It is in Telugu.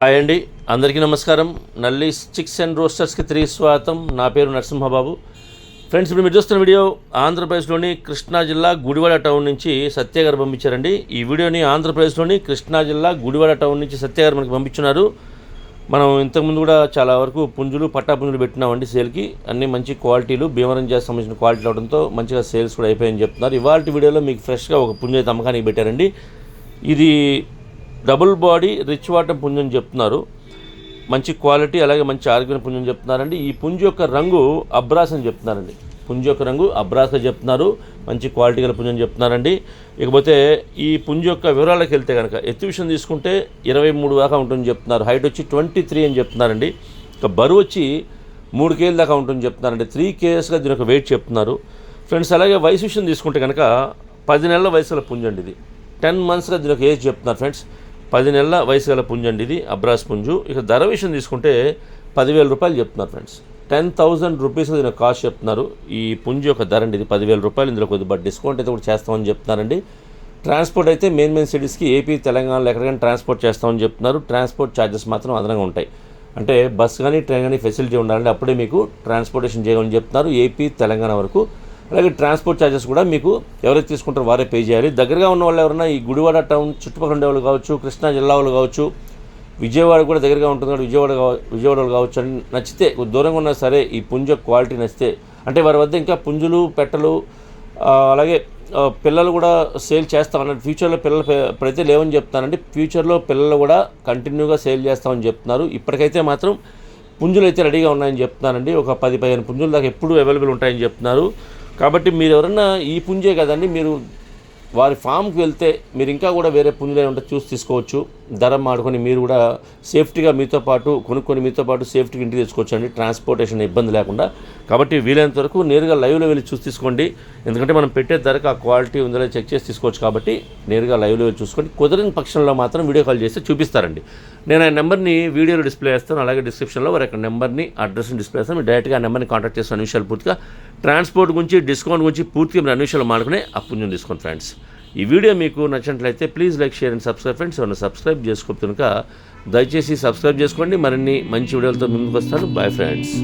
హాయ్ అండి, అందరికీ నమస్కారం. నల్లి చిక్స్ అండ్ రోస్టర్స్కి తిరిగి స్వాగతం. నా పేరు నరసింహబాబు. ఫ్రెండ్స్, ఇప్పుడు మీరు చూస్తున్న వీడియో ఆంధ్రప్రదేశ్లోని కృష్ణా జిల్లా గుడివాడ టౌన్ నుంచి సత్య గారు పంపించారండి. ఈ వీడియోని ఆంధ్రప్రదేశ్లోని కృష్ణా జిల్లా గుడివాడ టౌన్ నుంచి సత్య గారు మనకి పంపించున్నారు. మనం ఇంతకుముందు కూడా చాలా వరకు పుంజులు పట్టాపుంజులు పెట్టినామండి సేల్కి. అన్నీ మంచి క్వాలిటీలు, భీమవరం జాతి సంబంధించిన క్వాలిటీలు అవడంతో మంచిగా సేల్స్ కూడా అయిపోయాయని చెప్తున్నారు. ఇవాళ వీడియోలో మీకు ఫ్రెష్గా ఒక పుంజు అయితే అమ్మకానికి పెట్టారండి. ఇది డబుల్ బాడీ రిచ్ వాటం పుంజు అని చెప్తున్నారు. మంచి క్వాలిటీ, అలాగే మంచి ఆరోగ్యమైన పుంజు అని చెప్తున్నారండి. ఈ పుంజు యొక్క రంగు అబ్రాస్ అని చెప్తున్నారండి. పుంజు యొక్క రంగు అబ్రాస్గా చెప్తున్నారు. మంచి క్వాలిటీ గల పుంజు అని చెప్తున్నారండి. ఇకపోతే ఈ పుంజు యొక్క వివరాలకు వెళ్తే కనుక ఎత్తు విషయం తీసుకుంటే 23 దాకా ఉంటుందని చెప్తున్నారు. హైట్ వచ్చి 23 అని చెప్తున్నారండి. ఇక బరువు వచ్చి 3 kg దాకా ఉంటుందని చెప్తున్నారండి. 3 kgsగా దీని యొక్క వెయిట్ చెప్తున్నారు ఫ్రెండ్స్. అలాగే వయసు విషయం తీసుకుంటే కనుక 10 నెలల వయసు గల పుంజు అండి. ఇది 10 monthsగా దీని యొక్క ఏజ్ చెప్తున్నారు ఫ్రెండ్స్. 10 నెలల వయసు గల పుంజు అండి ఇది, అబ్రాస్ పుంజు. ఇక ధర విషయం తీసుకుంటే 10,000 రూపాయలు చెప్తున్నారు ఫ్రెండ్స్. 10,000 రూపీస్ దీని కాస్ట్ చెప్తున్నారు. ఈ పుంజు యొక్క ధర అండి ఇది 10,000 రూపాయలు. ఇందులో కొద్దిగా డిస్కౌంట్ అయితే కూడా చేస్తామని చెప్తున్నారండి. ట్రాన్స్పోర్ట్ అయితే మెయిన్ సిటీస్కి ఏపీ, తెలంగాణలో ఎక్కడికైనా ట్రాన్స్పోర్ట్ చేస్తామని చెప్తున్నారు. ట్రాన్స్పోర్ట్ ఛార్జెస్ మాత్రం అదనంగా ఉంటాయి. అంటే బస్ కానీ ట్రైన్ కానీ ఫెసిలిటీ ఉండాలంటే అప్పుడే మీకు ట్రాన్స్పోర్టేషన్ చేయమని చెప్తున్నారు ఏపీ, తెలంగాణ వరకు. అలాగే ట్రాన్స్పోర్ట్ ఛార్జెస్ కూడా మీకు ఎవరైతే తీసుకుంటారో వారే పే చేయాలి. దగ్గరగా ఉన్న వాళ్ళు ఎవరైనా ఈ గుడివాడ టౌన్ చుట్టుపక్కల ఉండే వాళ్ళు కావచ్చు, కృష్ణా జిల్లా వాళ్ళు కావచ్చు, విజయవాడ కూడా దగ్గరగా ఉంటుంది కాబట్టి విజయవాడ వాళ్ళు కావచ్చు అని నచ్చితే, దూరంగా ఉన్నా సరే ఈ పుంజు క్వాలిటీ నచ్చితే, అంటే వారి వద్ద ఇంకా పుంజులు, పెట్టలు, అలాగే పిల్లలు కూడా సేల్ చేస్తామన్నారు. ఫ్యూచర్లో పిల్లలు ఇప్పుడైతే లేవని చెప్తానండి. ఫ్యూచర్లో పిల్లలు కూడా కంటిన్యూగా సేల్ చేస్తామని చెప్తున్నారు. ఇప్పటికైతే మాత్రం పుంజులు అయితే రెడీగా ఉన్నాయని చెప్తున్నానండి. ఒక 10-15 పుంజుల దాకా ఎప్పుడు అవైలబుల్ ఉంటాయని చెప్తున్నారు. కాబట్టి మీరు ఎవరన్నా ఈ పుంజే కదండి, మీరు వారి ఫామ్కి వెళ్తే మీరు ఇంకా కూడా వేరే పుంజులే ఉంటే చూసి తీసుకోవచ్చు. ధర మాడుకొని మీరు కూడా సేఫ్టీగా మీతో పాటు కొనుక్కొని మీతో పాటు సేఫ్టీగా ఇంటికి తెచ్చుకోవచ్చు అండి, ట్రాన్స్పోర్టేషన్ ఇబ్బంది లేకుండా. కాబట్టి వీలైనంత వరకు నేరుగా లైవ్లో వెళ్ళి చూసి తీసుకోండి. ఎందుకంటే మనం పెట్టే ధరకు ఆ క్వాలిటీ ఉందో చెక్ చేసి తీసుకోవచ్చు. కాబట్టి నేరుగా లైవ్లో వెళ్ళి చూసుకోండి. కుదరని పక్షంలో మాత్రం వీడియో కాల్ చేస్తే చూపిస్తారండి. నేను ఆ నెంబర్ని వీడియోలో డిస్ప్లే చేస్తాను. అలాగే డిస్క్రిప్షన్లో వారి యొక్క నెంబర్ని, అడ్రస్ని డిస్ప్లే చేస్తాను. మీరు డైరెక్ట్గా ఆ నెంబర్ని కాంటాక్ట్ చేసిన అన్ని విషయాలు పూర్తిగా, ట్రాన్స్పోర్ట్ గురించి, డిస్కౌంట్ గురించి పూర్తిగా మీరు అన్ని విషయాలు మాడుకునే ఆ పుంజుని తీసుకోండి ఫ్రెండ్స్. ఈ వీడియో మీకు నచ్చినట్లయితే please like, share and subscribe friends. ఏమైనా సబ్స్క్రైబ్ చేసుకోకపోతే కనుక దయచేసి సబ్స్క్రైబ్ చేసుకోండి. మరిన్ని మంచి వీడియోలతో ముందుకు వస్తాను. Bye friends.